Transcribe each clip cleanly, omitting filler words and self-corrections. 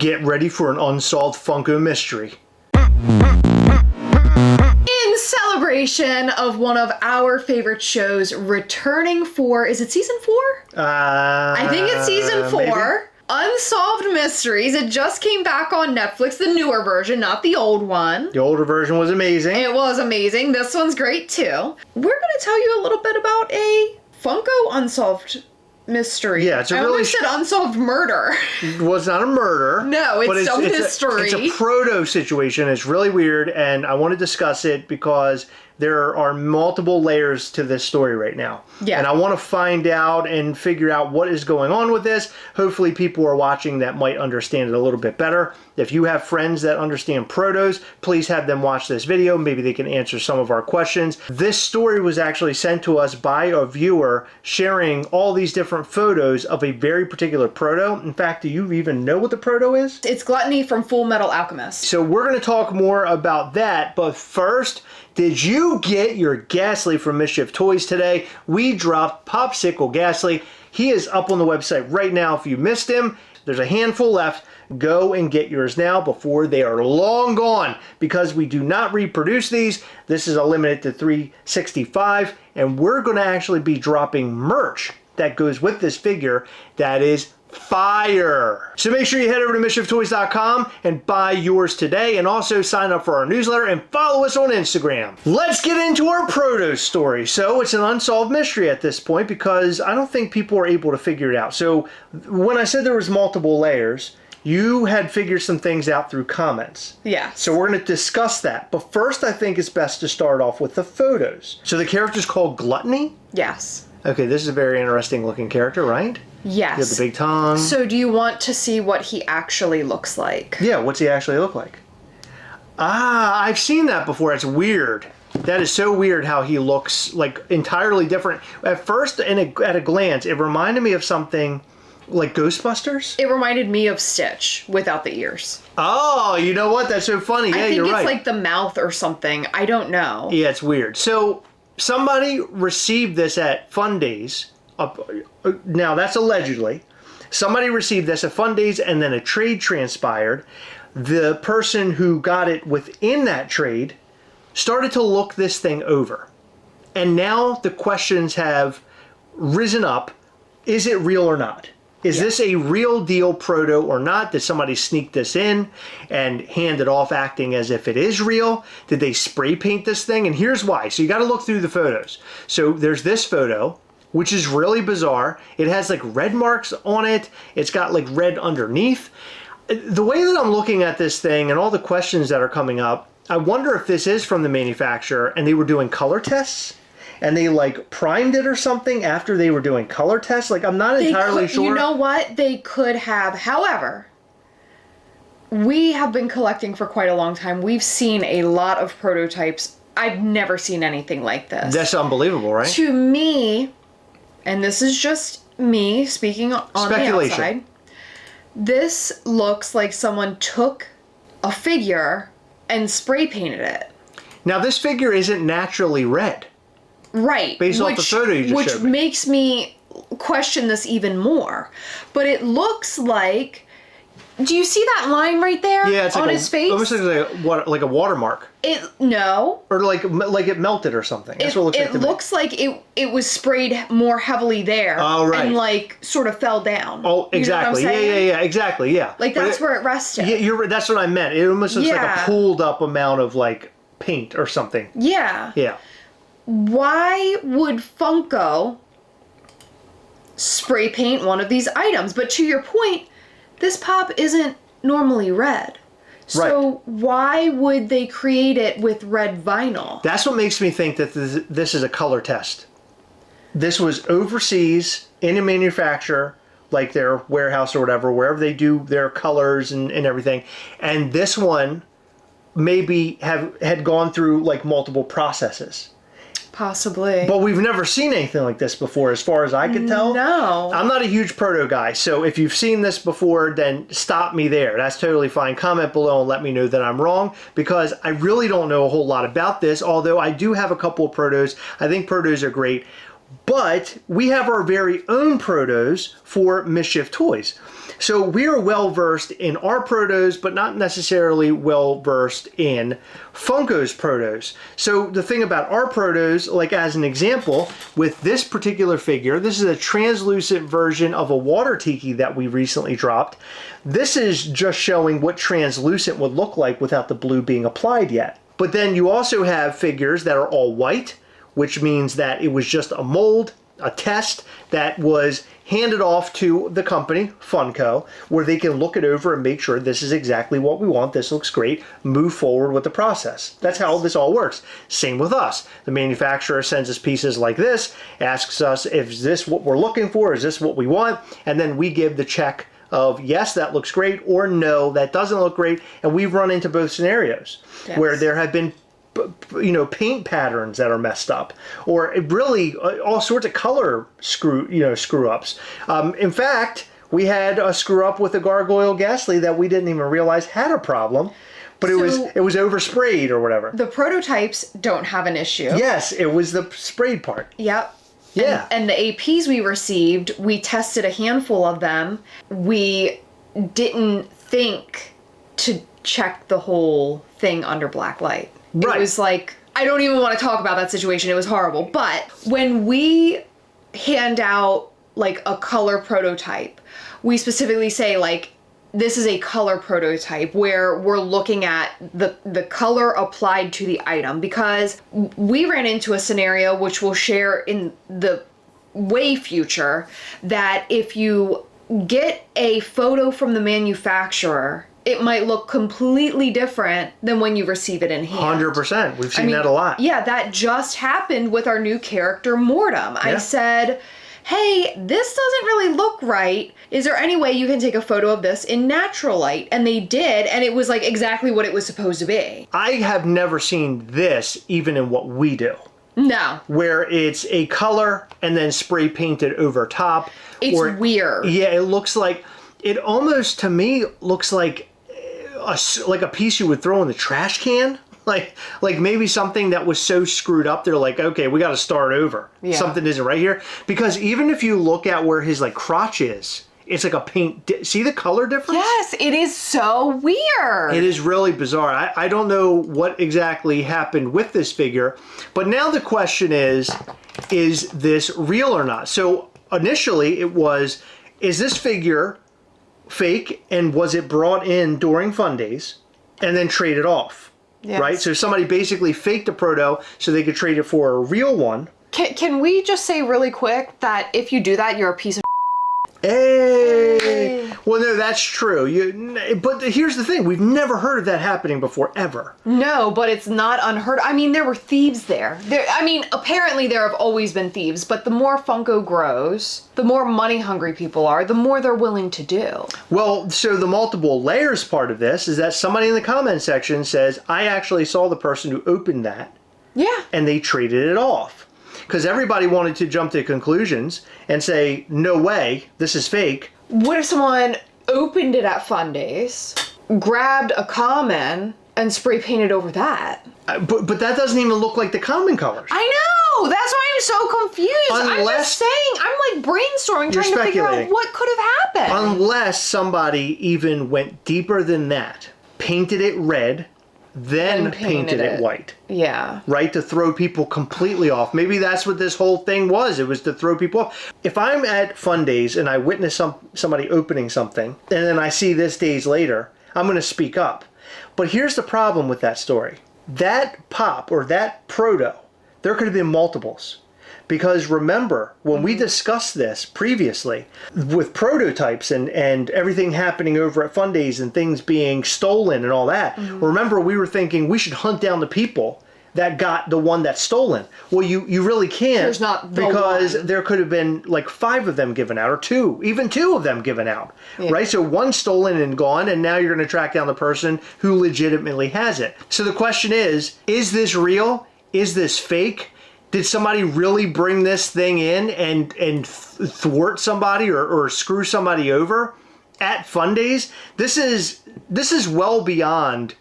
Get ready for an unsolved Funko mystery. In celebration of one of our favorite shows returning for, is it season 4? I think it's season 4. Maybe. Unsolved Mysteries. It just came back on Netflix, the newer version, not the old one. The older version was amazing. It was amazing. This one's great too. We're going to tell you a little bit about a Funko Unsolved Mystery. Yeah, it's a I really... almost said unsolved murder. Well, it's not a murder. No, it's some mystery. It's a Proto situation. It's really weird, and I want to discuss it because there are multiple layers to this story right now. Yeah. And I want to find out and figure out what is going on with this. Hopefully people are watching that might understand it a little bit better. If you have friends that understand Protos, please have them watch this video. Maybe they can answer some of our questions. This story was actually sent to us by a viewer sharing all these different photos of a very particular Proto. In fact, do you even know what the Proto is? It's Gluttony from Full Metal Alchemist. So we're going to talk more about that, but first, did you get your Ghastly from Mischief Toys today? We dropped Popsicle Ghastly. He is up on the website right now. If you missed him, there's a handful left. Go and get yours now before they are long gone, because we do not reproduce these. This is a limited to 365, and we're going to actually be dropping merch that goes with this figure that is fire. So make sure you head over to MISCHIEFToys.com and buy yours today, and also sign up for our newsletter and follow us on Instagram. Let's get into our Proto story. So it's an unsolved mystery at this point because I don't think people are able to figure it out. So when I said there was multiple layers, you had figured some things out through comments. Yeah. So we're going to discuss that. But first, I think it's best to start off with the photos. So the character's called Gluttony? Yes. Okay, this is a very interesting looking character, right? Yes. You have the big tongue. So do you want to see what he actually looks like? Yeah, what's he actually look like? Ah, I've seen that before. It's weird. That is so weird how he looks like entirely different. At first, at a glance, it reminded me of something like Ghostbusters. It reminded me of Stitch without the ears. Oh, you know what? That's so funny. Yeah, you're right. I think it's like the mouth or something. I don't know. Yeah, it's weird. So somebody received this at Fundays. Now, that's allegedly. Somebody received this at Fundays and then a trade transpired. The person who got it within that trade started to look this thing over. And now the questions have risen up. Is it real or not? Is this a real deal Proto or not? Did somebody sneak this in and hand it off acting as if it is real? Did they spray paint this thing? And here's why. So you got to look through the photos. So there's this photo, which is really bizarre. It has like red marks on it. It's got like red underneath. The way that I'm looking at this thing and all the questions that are coming up, I wonder if this is from the manufacturer and they were doing color tests and they like primed it or something after they were doing color tests. Like, I'm not entirely sure. You know what? They could have. However, we have been collecting for quite a long time. We've seen a lot of prototypes. I've never seen anything like this. That's unbelievable, right? To me, and this is just me speaking on the outside, this looks like someone took a figure and spray painted it. Now, this figure isn't naturally red. Right. Based off the photo you just showed me. Which makes me question this even more. But it looks like... Do you see that line right there? Yeah, it's like on his face? Almost like a watermark. No. Or like it melted or something. That's what it looks like to me. It looks like it was sprayed more heavily there. Oh, right. And like sort of fell down. Oh, exactly. You know what I'm saying? Yeah, exactly, yeah. Like that's where it rested. Yeah, that's what I meant. It almost looks like a pooled up amount of like paint or something. Yeah. Yeah. Why would Funko spray paint one of these items? But to your point, this pop isn't normally red. So why would they create it with red vinyl? That's what makes me think that this is a color test. This was overseas in a manufacturer, like their warehouse or whatever, wherever they do their colors and everything. And this one maybe had gone through like multiple processes. Possibly. But we've never seen anything like this before, as far as I can tell. No. I'm not a huge Proto guy, so if you've seen this before, then stop me there. That's totally fine. Comment below and let me know that I'm wrong, because I really don't know a whole lot about this, although I do have a couple of Protos. I think Protos are great. But we have our very own Protos for Mischief Toys. So we're well versed in our Protos, but not necessarily well versed in Funko's Protos. So the thing about our Protos, like as an example, with this particular figure, this is a translucent version of a water tiki that we recently dropped. This is just showing what translucent would look like without the blue being applied yet. But then you also have figures that are all white, which means that it was just a mold, a test that was handed off to the company, Funko, where they can look it over and make sure this is exactly what we want, this looks great, move forward with the process. That's how this all works. Same with us. The manufacturer sends us pieces like this, asks us, is this what we're looking for, is this what we want, and then we give the check of yes, that looks great, or no, that doesn't look great, and we've run into both scenarios where there have been paint patterns that are messed up, or really all sorts of color screw ups. In fact, we had a screw up with a gargoyle ghastly that we didn't even realize had a problem, but it was oversprayed or whatever. The prototypes don't have an issue. Yes, it was the sprayed part. Yep. Yeah. And the APs we received, we tested a handful of them. We didn't think to check the whole thing under black light. Right. It was like, I don't even want to talk about that situation. It was horrible. But when we hand out like a color prototype, we specifically say like, this is a color prototype where we're looking at the color applied to the item, because we ran into a scenario which we'll share in the way future, that if you get a photo from the manufacturer, it might look completely different than when you receive it in hand. 100%. We've seen that a lot. Yeah, that just happened with our new character, Mortem. I said, hey, this doesn't really look right. Is there any way you can take a photo of this in natural light? And they did, and it was like exactly what it was supposed to be. I have never seen this even in what we do. No. Where it's a color and then spray painted over top. It's weird. Yeah, it looks like, it almost to me looks like a piece you would throw in the trash can. Like maybe something that was so screwed up, they're like, okay, we got to start over. Yeah. Something isn't right here. Because even if you look at where his like crotch is, it's like a paint. See the color difference? Yes, it is so weird. It is really bizarre. I don't know what exactly happened with this figure, but now the question is this real or not? So initially it was, is this figure fake, and was it brought in during Fundays and then traded off? Yes. Right? So somebody basically faked a proto so they could trade it for a real one. Can we just say really quick that if you do that, you're a piece of Hey! Well, no, that's true. But here's the thing. We've never heard of that happening before, ever. No, but it's not unheard of. I mean, there were thieves there. Apparently there have always been thieves, but the more Funko grows, the more money-hungry people are, the more they're willing to do. Well, so the multiple layers part of this is that somebody in the comment section says, I actually saw the person who opened that. Yeah. And they traded it off. Because everybody wanted to jump to conclusions and say, no way, this is fake. What if someone opened it at Fundays, grabbed a common, and spray painted over that? But that doesn't even look like the common colors. I know! That's why I'm so confused. I'm just saying, I'm like brainstorming, trying to figure out what could have happened. Unless somebody even went deeper than that, painted it red, then painted it white. Yeah. Right? To throw people completely off. Maybe that's what this whole thing was. It was to throw people off. If I'm at Fundays and I witness somebody opening something, and then I see this days later, I'm going to speak up. But here's the problem with that story. That pop, or that proto, there could have been multiples. Because remember, when we discussed this previously, with prototypes and everything happening over at Fundays and things being stolen and all that, remember we were thinking we should hunt down the people that got the one that's stolen. Well, you really can't. There's not the because one. There could have been like 5 of them given out, or 2, even 2 of them given out, right? So one stolen and gone, and now you're going to track down the person who legitimately has it. So the question is this real? Is this fake? Did somebody really bring this thing in and thwart somebody or screw somebody over at Fundays? This is well beyond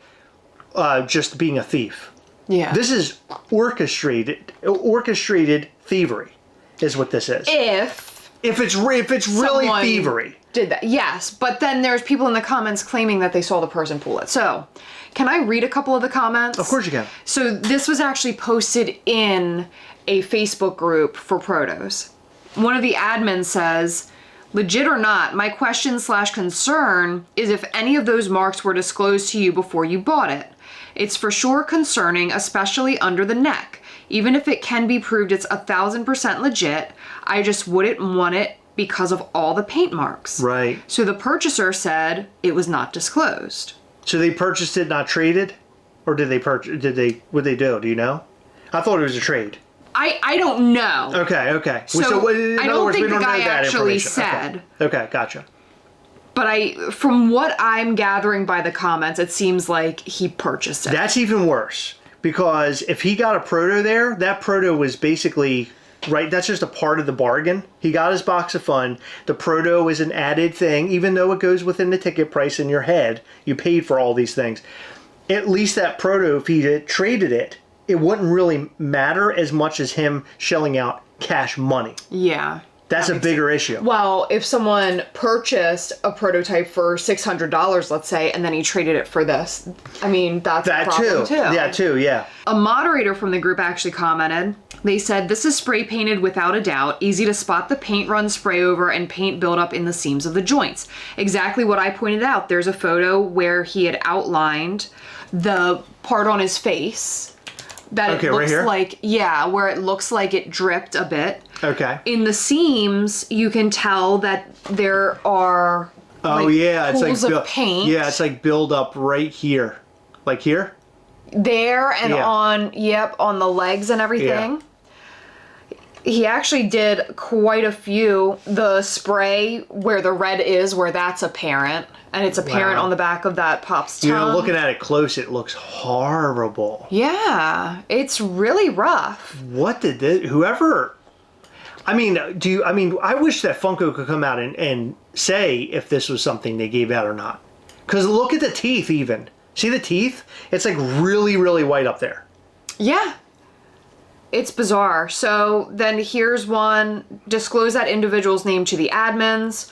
just being a thief. Yeah. This is orchestrated thievery, is what this is. If it's really thievery. did that. Yes, but then there's people in the comments claiming that they saw the person pull it. So, can I read a couple of the comments? Of course you can. So this was actually posted in a Facebook group for Protos. One of the admins says, legit or not, my question/concern is if any of those marks were disclosed to you before you bought it. It's for sure concerning, especially under the neck. Even if it can be proved it's 1,000% legit, I just wouldn't want it because of all the paint marks. Right. So the purchaser said it was not disclosed. So they purchased it, not traded? Or did they purchase, what'd they do? Do you know? I thought it was a trade. I don't know. Okay, okay. So I don't think the guy actually said. Okay, gotcha. But from what I'm gathering by the comments, it seems like he purchased it. That's even worse. Because if he got a Proto there, that Proto was basically, right, that's just a part of the bargain. He got his box of fun. The Proto is an added thing, even though it goes within the ticket price in your head. You paid for all these things. At least that Proto, if he had traded it, it wouldn't really matter as much as him shelling out cash money. Yeah. That's a bigger issue. Well, if someone purchased a prototype for $600, let's say, and then he traded it for this, I mean, that's a problem too. That too, yeah. A moderator from the group actually commented. They said, this is spray painted without a doubt, easy to spot the paint run spray over and paint buildup in the seams of the joints. Exactly what I pointed out. There's a photo where he had outlined the part on his face that it looks like, yeah, where it looks like it dripped a bit. Okay. In the seams, you can tell that there are pools of paint. Yeah, it's like build up right here. Like here? There and on the legs and everything. Yeah. He actually did quite a few. The spray where the red is, where that's apparent. And it's apparent on the back of that pop's tongue. You know, looking at it close, it looks horrible. Yeah, it's really rough. What did this, whoever, I wish that Funko could come out and say if this was something they gave out or not. Because look at the teeth even. See the teeth? It's like really, really white up there. Yeah. It's bizarre. So then here's one. Disclose that individual's name to the admins.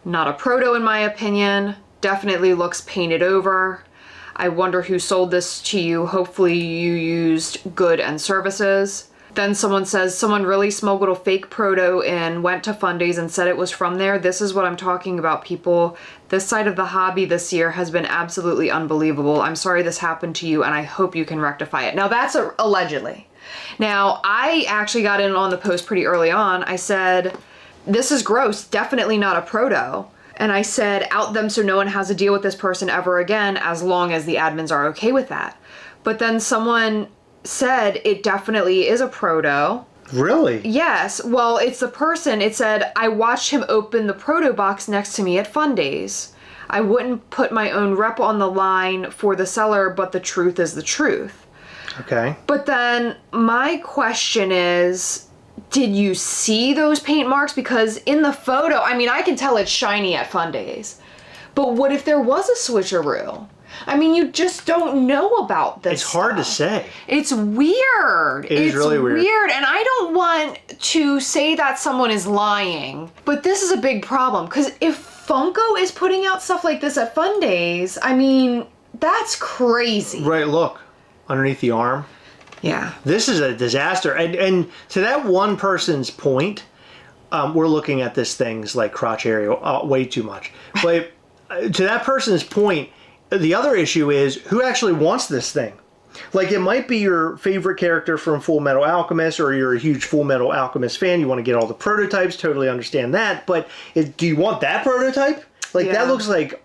Not a Proto in my opinion. Definitely looks painted over. I wonder who sold this to you. Hopefully you used good and services. Then someone says, someone really smuggled a fake Proto in, went to Fundays and said it was from there. This is what I'm talking about, people. This side of the hobby this year has been absolutely unbelievable. I'm sorry this happened to you and I hope you can rectify it. Now that's allegedly. Now I actually got in on the post pretty early on. I said, this is gross, definitely not a Proto. And I said, out them so no one has to deal with this person ever again as long as the admins are okay with that. But then someone said it definitely is a Proto. Really? Yes. Well, it's the person. It said, I watched him open the Proto box next to me at Fundays. I wouldn't put my own rep on the line for the seller, but the truth is the truth. Okay. But then my question is, did you see those paint marks? Because in the photo, I mean, I can tell it's shiny at Fundays. But what if there was a switcheroo? I mean, you just don't know about this. It's hard to say. It's weird. It's really weird. And I don't want to say that someone is lying, but this is a big problem. Because if Funko is putting out stuff like this at Fundays, I mean, that's crazy. Right, look. Underneath the arm. Yeah. This is a disaster. And to that one person's point, we're looking at this thing's like crotch area way too much. But to that person's point, the other issue is who actually wants this thing? Like, it might be your favorite character from Full Metal Alchemist, or you're a huge Full Metal Alchemist fan. You want to get all the prototypes. Totally understand that. But do you want that prototype? Like, that looks like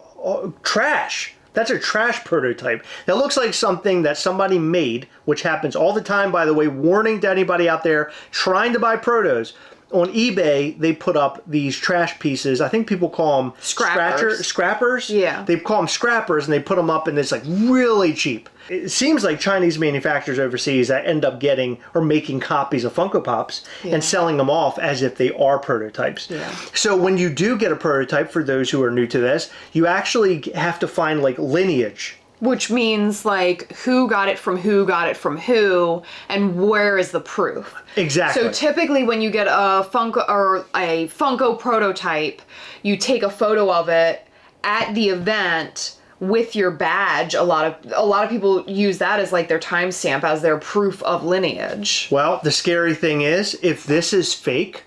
trash. That's a trash prototype. That looks like something that somebody made, which happens all the time, by the way. Warning to anybody out there trying to buy protos. On eBay, they put up these trash pieces. I think people call them scrappers. Yeah. They call them scrappers, and they put them up, and it's like really cheap. It seems like Chinese manufacturers overseas that end up getting or making copies of Funko Pops and selling them off as if they are prototypes. Yeah. So when you do get a prototype, for those who are new to this, you actually have to find like lineage Which means like who got it from who got it from who, and where is the proof? Exactly. So typically when you get a Funko prototype, you take a photo of it at the event with your badge. A lot of people use that as like their timestamp, as their proof of lineage. Well, the scary thing is, if this is fake,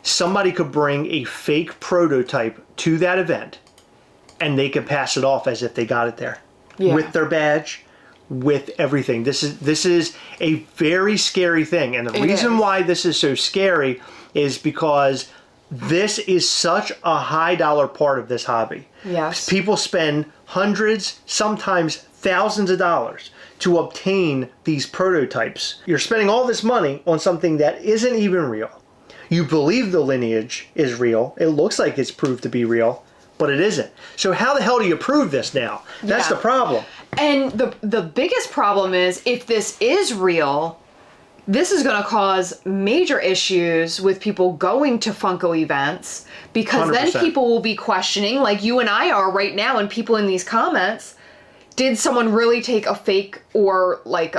somebody could bring a fake prototype to that event and they could pass it off as if they got it there. Yeah. With their badge, with everything. This is a very scary thing. And the reason why this is so scary is because this is such a high dollar part of this hobby. Yes. People spend hundreds, sometimes thousands of dollars to obtain these prototypes. You're spending all this money on something that isn't even real. You believe the lineage is real. It looks like it's proved to be real, but it isn't. So how the hell do you prove this now? That's the problem. And the biggest problem is, if this is real, this is going to cause major issues with people going to Funko events, because 100%. Then people will be questioning, like you and I are right now, and people in these comments, did someone really take a fake or like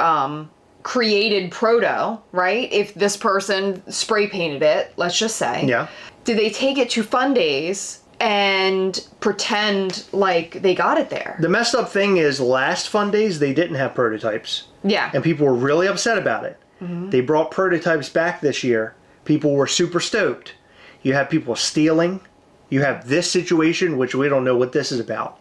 created Proto, right? If this person spray painted it, let's just say. Yeah. Did they take it to Fundays and pretend like they got it there? The messed up thing is, last Fundays they didn't have prototypes. Yeah. And people were really upset about it. Mm-hmm. They brought prototypes back this year. People were super stoked. You have people stealing. You have this situation, which we don't know what this is about.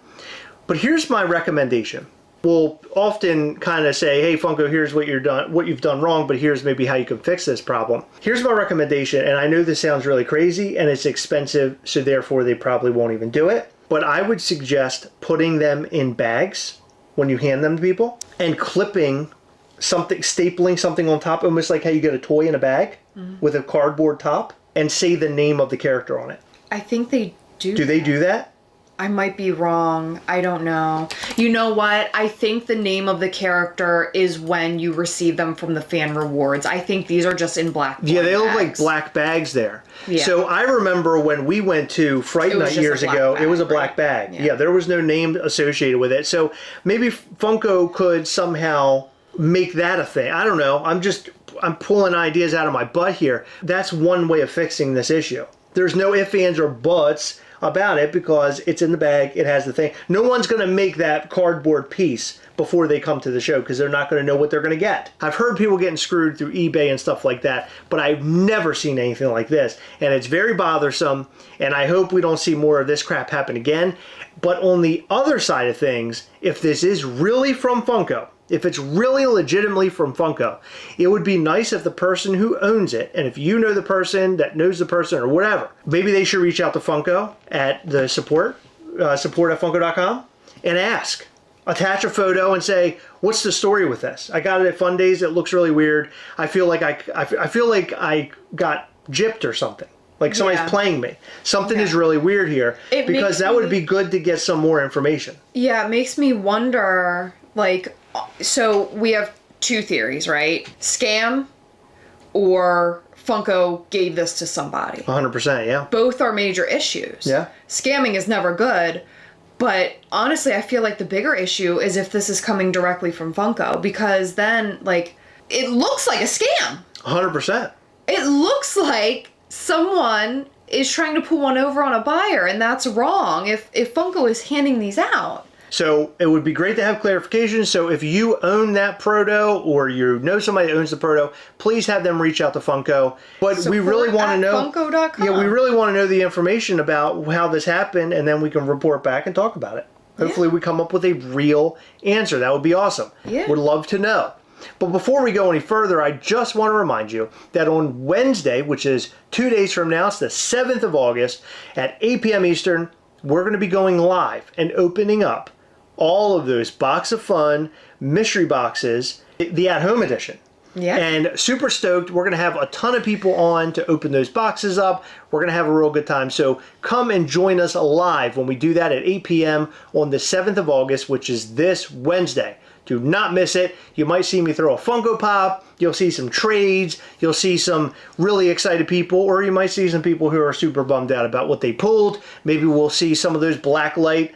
But here's my recommendation. We'll often kind of say, hey, Funko, here's what you've done wrong, but here's maybe how you can fix this problem. Here's my recommendation, and I know this sounds really crazy and it's expensive, so therefore they probably won't even do it. But I would suggest putting them in bags when you hand them to people and clipping something, stapling something on top, almost like how you get a toy in a bag with a cardboard top, and say the name of the character on it. I think they do. Do they do that? I might be wrong. I don't know. You know what? I think the name of the character is when you receive them from the fan rewards. I think these are just in black bags. Yeah, they look like black bags there. Yeah. So I remember when we went to Fright Night years ago, it was a black bag. Yeah, there was no name associated with it. So maybe Funko could somehow make that a thing. I don't know. I'm pulling ideas out of my butt here. That's one way of fixing this issue. There's no ifs, ands, or buts about it, because it's in the bag, it has the thing. No one's going to make that cardboard piece before they come to the show, because they're not going to know what they're going to get. I've heard people getting screwed through eBay and stuff like that, but I've never seen anything like this, and it's very bothersome, and I hope we don't see more of this crap happen again. But on the other side of things, if this is really from Funko, if it's really legitimately from Funko, it would be nice if the person who owns it, and if you know the person that knows the person or whatever, maybe they should reach out to Funko at the support at funko.com, and ask. Attach a photo and say, what's the story with this? I got it at Fundays. It looks really weird. I feel like I got gypped or something. Like somebody's playing me. Something is really weird here. Because that would be good to get some more information. Yeah, it makes me wonder, like, so we have two theories, right? Scam, or Funko gave this to somebody. 100%, yeah. Both are major issues. Yeah. Scamming is never good, but honestly, I feel like the bigger issue is if this is coming directly from Funko, because then, like, it looks like a scam. 100%. It looks like someone is trying to pull one over on a buyer, and that's wrong if Funko is handing these out. So it would be great to have clarification. So if you own that Proto, or you know somebody that owns the Proto, please have them reach out to Funko. But we really want to know. Funko.com. Yeah, we really want to know the information about how this happened, and then we can report back and talk about it. Hopefully we come up with a real answer. That would be awesome. Yeah. Would love to know. But before we go any further, I just want to remind you that on Wednesday, which is 2 days from now, it's the 7th of August at 8 p.m. Eastern, we're going to be going live and opening up all of those Box of Fun mystery boxes, the at-home edition. Yeah. And super stoked. We're going to have a ton of people on to open those boxes up. We're going to have a real good time. So come and join us live when we do that at 8 p.m. on the 7th of August, which is this Wednesday. Do not miss it. You might see me throw a Funko Pop. You'll see some trades. You'll see some really excited people, or you might see some people who are super bummed out about what they pulled. Maybe we'll see some of those blacklight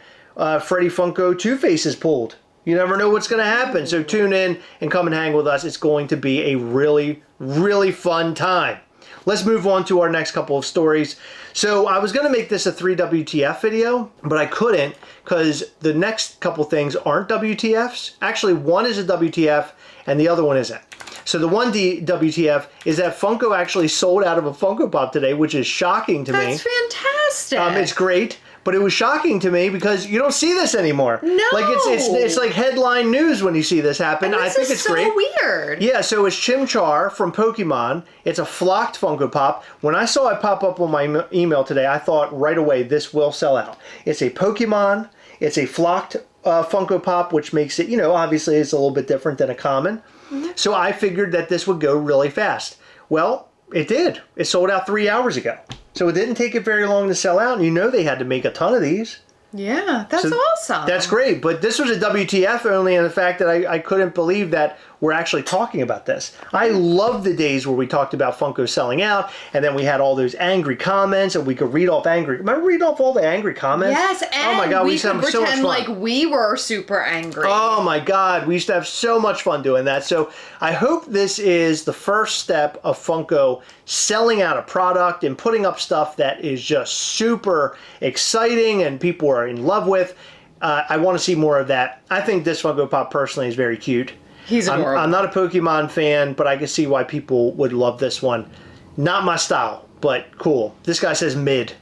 Freddy Funko Two-Faces pulled You never know what's going to happen. So tune in and come and hang with us. It's going to be a really, really fun time. Let's move on to our next couple of stories. So I was going to make this a 3 WTF video, but I couldn't because the next couple things aren't WTFs. Actually, one is a WTF and the other one isn't. So the one WTF is that Funko actually sold out of a Funko Pop today, which is shocking to me. That's fantastic. It's great. But it was shocking to me because you don't see this anymore. No. Like it's like headline news when you see this happen. And I think it's so great. Weird. Yeah, so it's Chimchar from Pokemon. It's a flocked Funko Pop. When I saw it pop up on my email today, I thought right away this will sell out. It's a Pokemon. It's a flocked Funko Pop, which makes it, obviously it's a little bit different than a common. Mm-hmm. So I figured that this would go really fast. Well, it did. It sold out 3 hours ago. So it didn't take it very long to sell out, and they had to make a ton of these. Yeah, that's awesome. That's great, but this was a WTF only in the fact that I couldn't believe that we're actually talking about this. I love the days where we talked about Funko selling out, and then we had all those angry comments, and we could read off remember reading off all the angry comments? Yes, and oh my God, we used to have so much fun. like we were super angry. Oh my God, we used to have so much fun doing that. So I hope this is the first step of Funko selling out a product and putting up stuff that is just super exciting and people are in love with. I want to see more of that. I think this Funko Pop personally is very cute. He's adorable. I'm not a Pokemon fan, but I can see why people would love this one. Not my style, but cool. This guy says mid.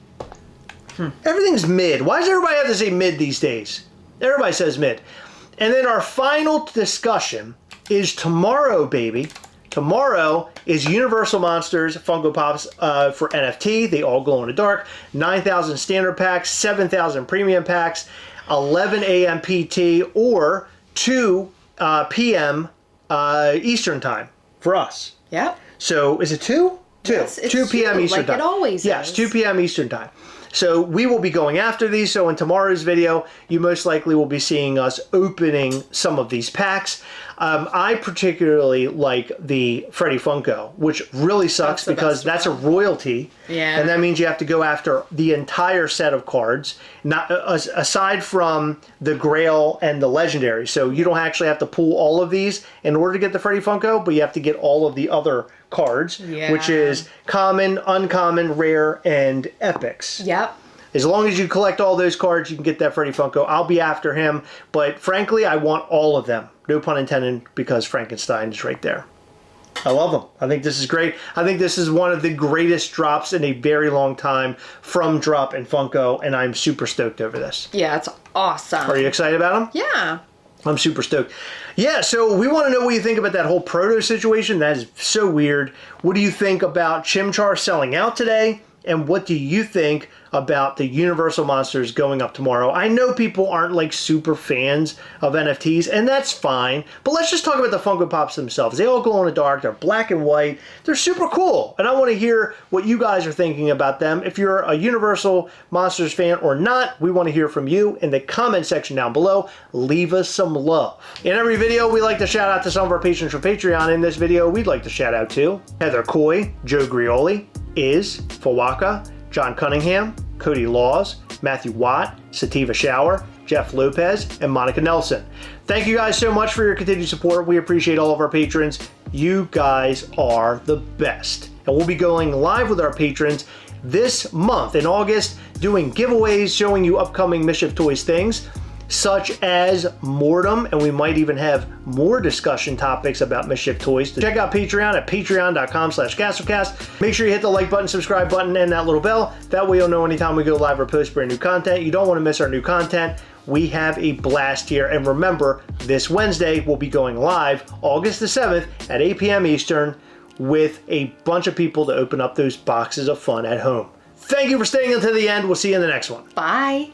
Everything's mid. Why does everybody have to say mid these days? Everybody says mid. And then our final discussion is tomorrow, baby. Tomorrow is Universal Monsters Funko Pops for NFT. They all glow in the dark. 9,000 standard packs, 7,000 premium packs, 11 a.m. PT, or 2 p.m. Eastern time for us. Yep. So is it 2? 2. Yes, it's 2 p.m. Eastern time. Like it always yes, is. 2 p.m. Eastern time. So we will be going after these. So in tomorrow's video, you most likely will be seeing us opening some of these packs. I particularly like the Freddy Funko, which really sucks because that's a royalty. Yeah. And that means you have to go after the entire set of cards, not aside from the Grail and the Legendary. So you don't actually have to pull all of these in order to get the Freddy Funko, but you have to get all of the other cards, which is common, uncommon, rare, and epics. Yep. As long as you collect all those cards, you can get that Freddy Funko. I'll be after him, but frankly, I want all of them. No pun intended, because Frankenstein is right there. I love them. I think this is great. I think this is one of the greatest drops in a very long time from Drop and Funko, and I'm super stoked over this. Yeah, it's awesome. Are you excited about them? Yeah. I'm super stoked. Yeah, so we want to know what you think about that whole Proto situation. That is so weird. What do you think about Chimchar selling out today? And what do you think about the Universal Monsters going up tomorrow? I know people aren't like super fans of NFTs, and that's fine. But let's just talk about the Funko Pops themselves. They all glow in the dark. They're black and white. They're super cool. And I want to hear what you guys are thinking about them. If you're a Universal Monsters fan or not, we want to hear from you in the comment section down below. Leave us some love. In every video, we like to shout out to some of our patrons from Patreon. In this video, we'd like to shout out to Heather Coy, Joe Grioli, Fawaka, John Cunningham, Cody Laws, Matthew Watt, Sativa Shower, Jeff Lopez, and Monica Nelson. Thank you guys so much for your continued support. We appreciate all of our patrons. You guys are the best. And we'll be going live with our patrons this month in August, doing giveaways, showing you upcoming Mischief Toys things, such as Mortem, and we might even have more discussion topics about Mischief Toys. Check out Patreon at patreon.com/Gastlecast. Make sure you hit the like button, subscribe button, and that little bell. That way you'll know anytime we go live or post brand new content. You don't want to miss our new content. We have a blast here. And remember, this Wednesday we'll be going live August the 7th at 8 p.m. Eastern with a bunch of people to open up those boxes of fun at home. Thank you for staying until the end. We'll see you in the next one. Bye.